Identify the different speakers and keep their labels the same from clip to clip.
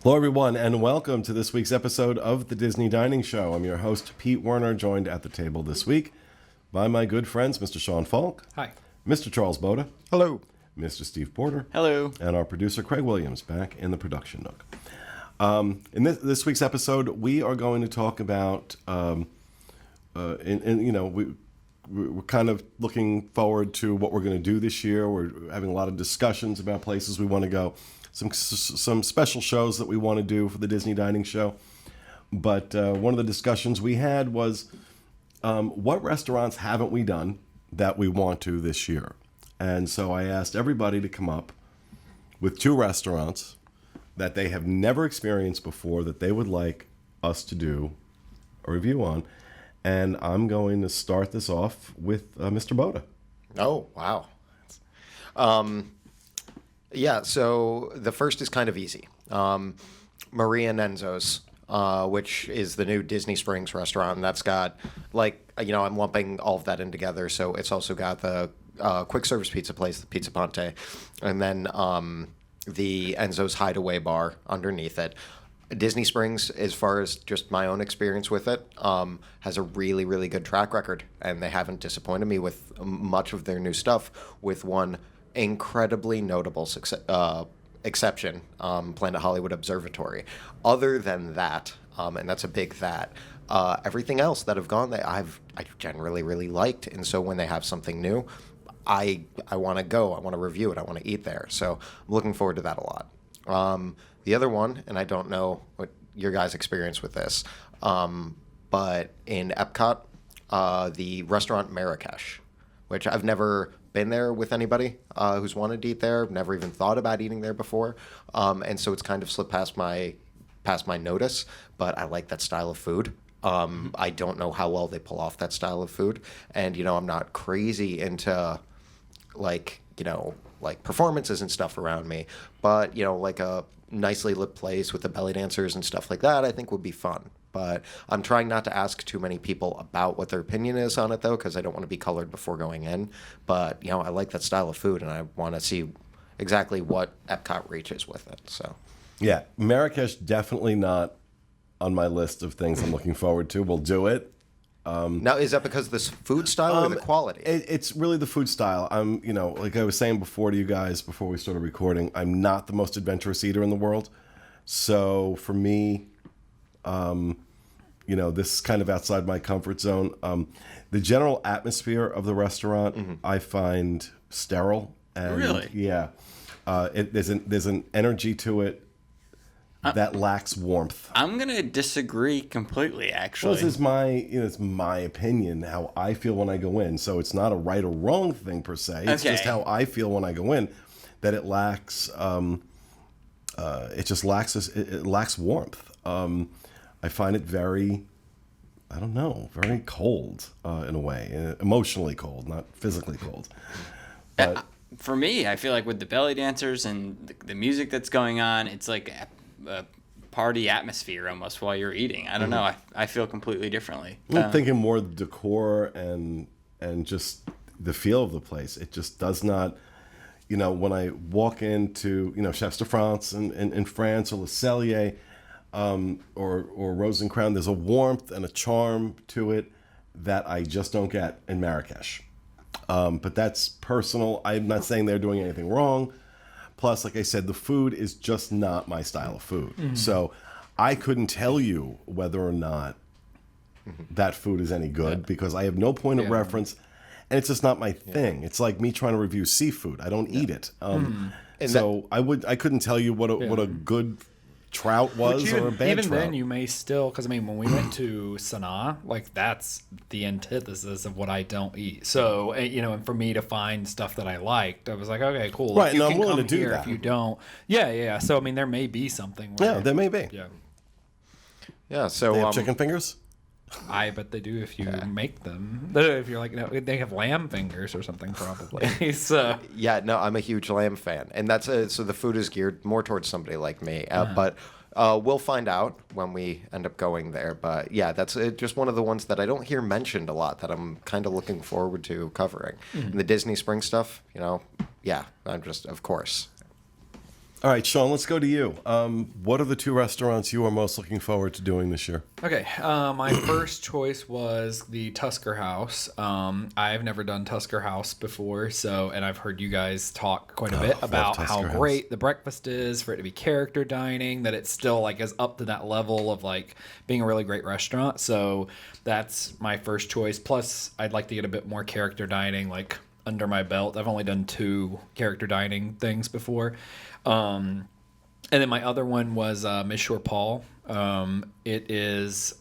Speaker 1: Hello, everyone, and welcome to this week's episode of the Disney Dining Show. I'm your host, Pete Werner, joined at the table this week by my good friends, Mr. Sean Falk.
Speaker 2: Hi.
Speaker 1: Mr. Charles Boda.
Speaker 3: Hello.
Speaker 1: Mr. Steve Porter.
Speaker 4: Hello.
Speaker 1: And our producer, Craig Williams, back in the production nook. In this week's episode, we are going to talk about, we're kind of looking forward to what we're going to do this year. We're having a lot of discussions about places we want to go. Some special shows that we want to do for the Disney Dining Show. But one of the discussions we had was what restaurants haven't we done that we want to this year? And so I asked everybody to come up with 2 restaurants that they have never experienced before that they would like us to do a review on. And I'm going to start this off with Mr. Boda.
Speaker 3: Oh, wow. Yeah, so the first is kind of easy. Marie and Enzos, which is the new Disney Springs restaurant, and that's got, I'm lumping all of that in together, so it's also got the quick service pizza place, the Pizza Ponte, and then the Enzos Hideaway Bar underneath it. Disney Springs, as far as just my own experience with it, has a really, really good track record, and they haven't disappointed me with much of their new stuff, with one incredibly notable exception, Planet Hollywood Observatory. Other than that, and that's a big that, everything else that have gone there, I've generally really liked, and so when they have something new, I want to go, I want to review it, I want to eat there. So I'm looking forward to that a lot. The other one, and I don't know what your guys' experience with this, but in Epcot, the restaurant Marrakesh, which I've never been there with anybody who's wanted to eat there, never even thought about eating there before, and so it's kind of slipped past my notice, but I like that style of food. I don't know how well they pull off that style of food, and I'm not crazy into like performances and stuff around me, but like a nicely lit place with the belly dancers and stuff like that I think would be fun. But I'm trying not to ask too many people about what their opinion is on it, though, because I don't want to be colored before going in. But, I like that style of food, and I want to see exactly what Epcot reaches with it. So,
Speaker 1: yeah, Marrakesh, definitely not on my list of things I'm looking forward to. We'll do it.
Speaker 3: Now, is that because of this food style or the quality?
Speaker 1: It's really the food style. I'm, like I was saying before to you guys, before we started recording, I'm not the most adventurous eater in the world. So for me, this is kind of outside my comfort zone. The general atmosphere of the restaurant, I find sterile. And,
Speaker 4: really?
Speaker 1: Yeah. There's an energy to it that lacks warmth.
Speaker 4: I'm gonna disagree completely. Actually,
Speaker 1: well, this is it's my opinion, how I feel when I go in. So it's not a right or wrong thing per se. It's just how I feel when I go in. That it lacks. It lacks warmth. I find it very, very cold in a way, emotionally cold, not physically cold. But
Speaker 4: for me, I feel like with the belly dancers and the music that's going on, it's like a party atmosphere almost while you're eating. I don't know. I feel completely differently.
Speaker 1: I'm thinking more the decor and just the feel of the place. It just does not, when I walk into, Chefs de France in France or Le Cellier, or Rose and Crown, there's a warmth and a charm to it that I just don't get in Marrakesh. But that's personal. I'm not saying they're doing anything wrong. Plus, like I said, the food is just not my style of food. Mm-hmm. So I couldn't tell you whether or not that food is any good because I have no point of reference, and it's just not my thing. It's like me trying to review seafood. I don't eat it. So I couldn't tell you what a good trout was or a bad
Speaker 2: even
Speaker 1: trout.
Speaker 2: Then you may still, because when we went to Sanaa, that's the antithesis of what I don't eat. So and for me to find stuff that I liked, I was like, okay, cool.
Speaker 1: Right,
Speaker 2: you
Speaker 1: and
Speaker 2: can
Speaker 1: I'm willing
Speaker 2: come
Speaker 1: to do
Speaker 2: here
Speaker 1: that.
Speaker 2: if you don't. Yeah. So there may be something. Where,
Speaker 1: there may be.
Speaker 3: Yeah. So
Speaker 1: they have chicken fingers.
Speaker 2: I bet they do if you make them. If you're they have lamb fingers or something probably. So
Speaker 3: yeah, no, I'm a huge lamb fan, and that's so the food is geared more towards somebody like me. But we'll find out when we end up going there. But yeah, that's just one of the ones that I don't hear mentioned a lot that I'm kind of looking forward to covering. And the Disney Spring stuff, yeah, I'm just of course.
Speaker 1: All right, Sean, let's go to you. What are the 2 restaurants you are most looking forward to doing this year?
Speaker 2: Okay, my first choice was the Tusker House. I've never done Tusker House before, and I've heard you guys talk quite a bit about how
Speaker 1: Tusker
Speaker 2: great the breakfast is, for it to be character dining, that it's still like is up to that level of like being a really great restaurant. So that's my first choice. Plus, I'd like to get a bit more character dining like under my belt. I've only done 2 character dining things before. And then my other one was Monsieur Paul. It is.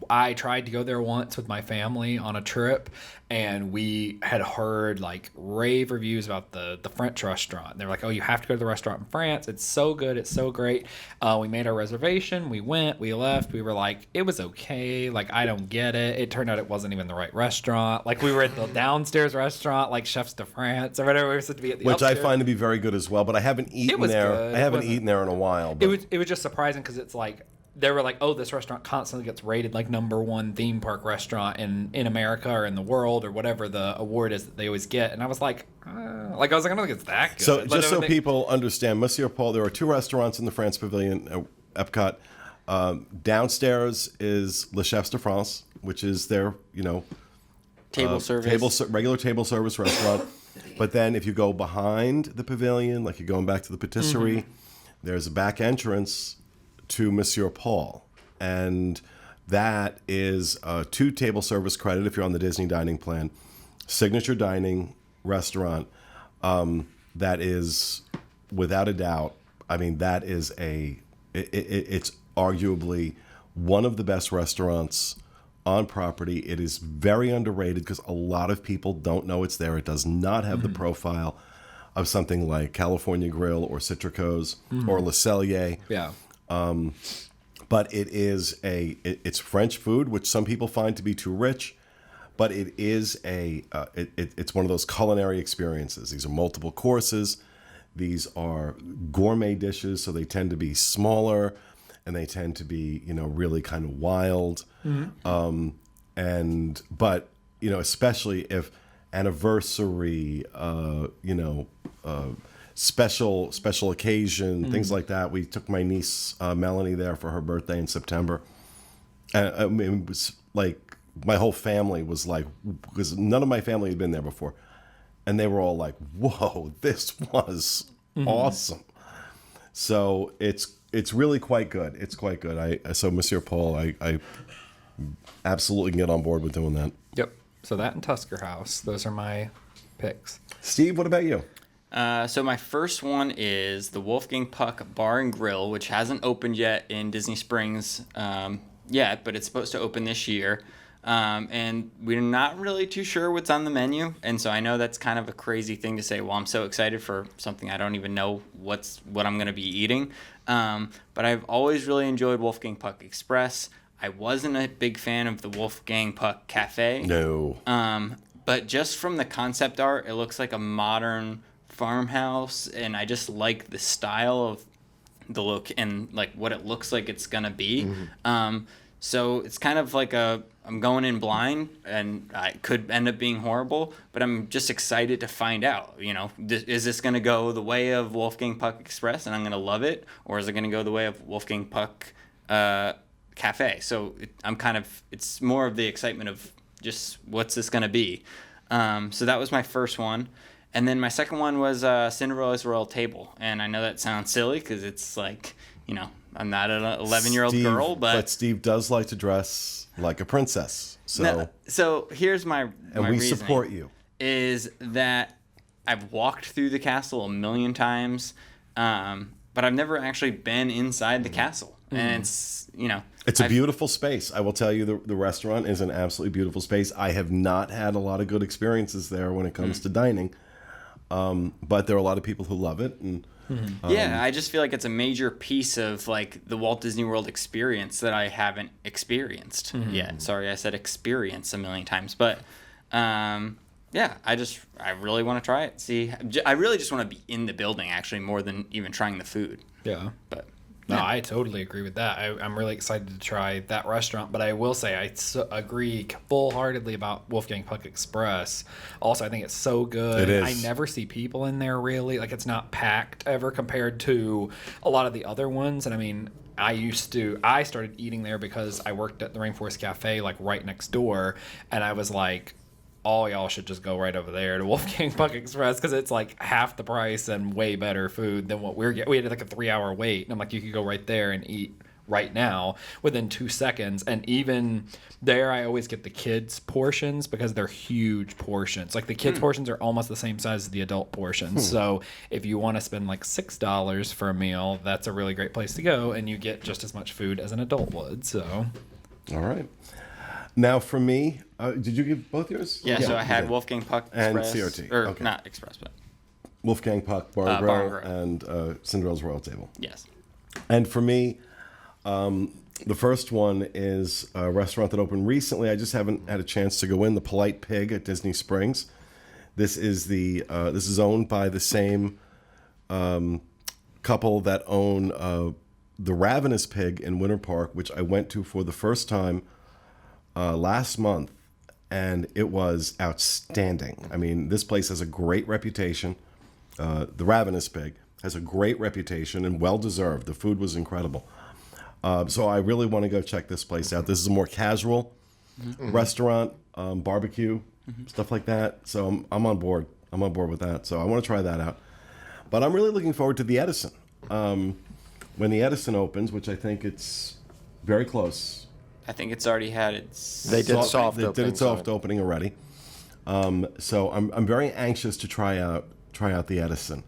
Speaker 2: I tried to go there once with my family on a trip, and we had heard like rave reviews about the French restaurant. They were like, "Oh, you have to go to the restaurant in France. It's so good. It's so great." We made our reservation. We went. We left. We were like, "It was okay. Like, I don't get it." It turned out it wasn't even the right restaurant. Like, we were at the downstairs restaurant, like Chefs de France or whatever. We were supposed to be at the
Speaker 1: Which
Speaker 2: upstairs.
Speaker 1: I find to be very good as well, but I haven't eaten
Speaker 2: was
Speaker 1: there.
Speaker 2: good.
Speaker 1: I
Speaker 2: It
Speaker 1: haven't
Speaker 2: wasn't-
Speaker 1: eaten there in a while. But
Speaker 2: It was just surprising because it's like they were like, oh, this restaurant constantly gets rated like #1 theme park restaurant in America or in the world or whatever the award is that they always get. And I was like, I was like, I don't think it's that good.
Speaker 1: So
Speaker 2: But
Speaker 1: just so
Speaker 2: they-
Speaker 1: people understand, Monsieur Paul, there are 2 restaurants in the France Pavilion, Epcot. Downstairs is Le Chefs de France, which is their,
Speaker 4: Table service.
Speaker 1: regular table service restaurant. But then if you go behind the pavilion, like you're going back to the patisserie, there's a back entrance to Monsieur Paul. And that is 2 table service credit if you're on the Disney dining plan. Signature dining restaurant that is, without a doubt, I mean, that is it's arguably one of the best restaurants on property. It is very underrated because a lot of people don't know it's there. It does not have the profile of something like California Grill or Citrico's or Le Cellier.
Speaker 2: Yeah.
Speaker 1: But it is it's French food, which some people find to be too rich, but it is it's one of those culinary experiences. These are multiple courses. These are gourmet dishes, so they tend to be smaller, and they tend to be really kind of wild. But especially if anniversary, special occasion, things like that. We took my niece Melanie there for her birthday in September, and I mean, it was like my whole family was like, because none of my family had been there before, and they were all like, "Whoa, this was awesome!" So it's really quite good. It's quite good. So Monsieur Paul, I absolutely can get on board with doing that.
Speaker 2: Yep. So that and Tusker House. Those are my picks.
Speaker 1: Steve, what about you?
Speaker 4: So my first one is the Wolfgang Puck Bar and Grill, which hasn't opened yet in Disney Springs yet, but it's supposed to open this year. And we're not really too sure what's on the menu. And so I know that's kind of a crazy thing to say, well, I'm so excited for something I don't even know what I'm going to be eating. But I've always really enjoyed Wolfgang Puck Express. I wasn't a big fan of the Wolfgang Puck Cafe.
Speaker 1: No.
Speaker 4: But just from the concept art, it looks like a modern farmhouse, and I just like the style of the look and like what it looks like it's gonna be. So it's kind of like I'm going in blind, and I could end up being horrible, but I'm just excited to find out. Is this gonna go the way of Wolfgang Puck Express, and I'm gonna love it, or is it gonna go the way of Wolfgang Puck Cafe? So it's more of the excitement of just what's this gonna be. So that was my first one. And then my second one was Cinderella's Royal Table. And I know that sounds silly because it's like, I'm not an 11-year-old girl, but
Speaker 1: Steve does like to dress like a princess.
Speaker 4: So here's my
Speaker 1: we
Speaker 4: reasoning,
Speaker 1: support you.
Speaker 4: is that I've walked through the castle a million times, but I've never actually been inside the castle. And
Speaker 1: It's a beautiful space. I will tell you, the restaurant is an absolutely beautiful space. I have not had a lot of good experiences there when it comes to dining. But there are a lot of people who love it. And
Speaker 4: yeah, I just feel like it's a major piece of like the Walt Disney World experience that I haven't experienced yet. Sorry, I said experience a million times, but yeah, I really want to try it. See, I really just want to be in the building actually more than even trying the food.
Speaker 2: Yeah.
Speaker 4: But
Speaker 2: No, I totally agree with that. I'm really excited to try that restaurant, but I will say I agree full-heartedly about Wolfgang Puck Express. Also, I think it's so good.
Speaker 1: It is.
Speaker 2: I never see people in there really. Like, it's not packed ever compared to a lot of the other ones. And I mean, I started eating there because I worked at the Rainforest Cafe, like, right next door, and I was like, all y'all should just go right over there to Wolfgang Puck Express because it's like half the price and way better food than what we're getting. We had like a 3-hour wait, and I'm like, you could go right there and eat right now within 2 seconds. And even there, I always get the kids' portions because they're huge portions. Like, the kids' portions are almost the same size as the adult portions. So if you want to spend like $6 for a meal, that's a really great place to go, and you get just as much food as an adult would. So,
Speaker 1: All right. Now, for me, did you give both yours?
Speaker 4: Yeah, so I had
Speaker 1: Okay.
Speaker 4: Wolfgang Puck
Speaker 1: And
Speaker 4: Express.
Speaker 1: CRT.
Speaker 4: Or
Speaker 1: Okay.
Speaker 4: not Express, but
Speaker 1: Wolfgang Puck, Bar and
Speaker 4: Bar and
Speaker 1: Grill,
Speaker 4: Grill.
Speaker 1: and Cinderella's Royal Table.
Speaker 4: yes.
Speaker 1: And for me, the first one is a restaurant that opened recently. I just haven't had a chance to go in. The Polite Pig at Disney Springs. This is owned by the same couple that own the Ravenous Pig in Winter Park, which I went to for the first time last month, and it was outstanding. I mean, this place has a great reputation. The Ravenous Pig has a great reputation and well deserved. The food was incredible. So I really want to go check this place out. This is a more casual restaurant, barbecue, stuff like that. So I'm on board. I'm on board with that. So I want to try that out. But I'm really looking forward to the Edison. When the Edison opens, which I think it's very close.
Speaker 4: I think it's already had its.
Speaker 3: They did soft
Speaker 1: They did
Speaker 3: opening,
Speaker 1: its soft
Speaker 3: so-
Speaker 1: opening already. So I'm very anxious to try out the Edison,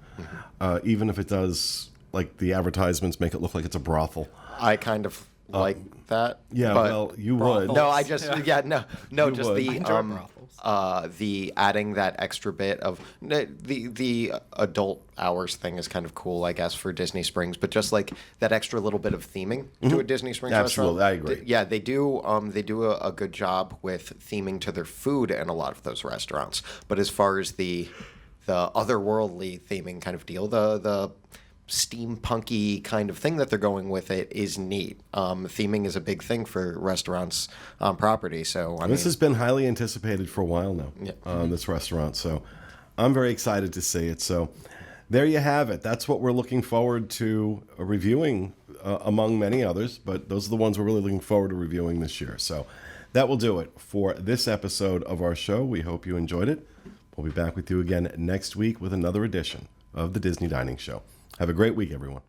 Speaker 1: even if it does, like, the advertisements make it look like it's a brothel.
Speaker 3: I kind of like that.
Speaker 1: Yeah,
Speaker 3: but
Speaker 1: well, you would.
Speaker 3: no, I just no,
Speaker 1: You
Speaker 3: just
Speaker 1: would.
Speaker 3: the
Speaker 2: I enjoy brothels.
Speaker 3: the adding that extra bit of the adult hours thing is kind of cool, I guess, for Disney Springs, but just like that extra little bit of theming to a Disney Springs
Speaker 1: Absolutely, I
Speaker 3: restaurant.
Speaker 1: agree.
Speaker 3: Yeah, they do a good job with theming to their food in a lot of those restaurants. But as far as the otherworldly theming kind of deal, the steampunky kind of thing that they're going with it is neat. Theming is a big thing for restaurants on property. So
Speaker 1: This has been highly anticipated for a while now,
Speaker 3: Yeah.
Speaker 1: this restaurant. So I'm very excited to see it. So there you have it. That's what we're looking forward to reviewing, among many others. But those are the ones we're really looking forward to reviewing this year. So that will do it for this episode of our show. We hope you enjoyed it. We'll be back with you again next week with another edition of the Disney Dining Show. Have a great week, everyone.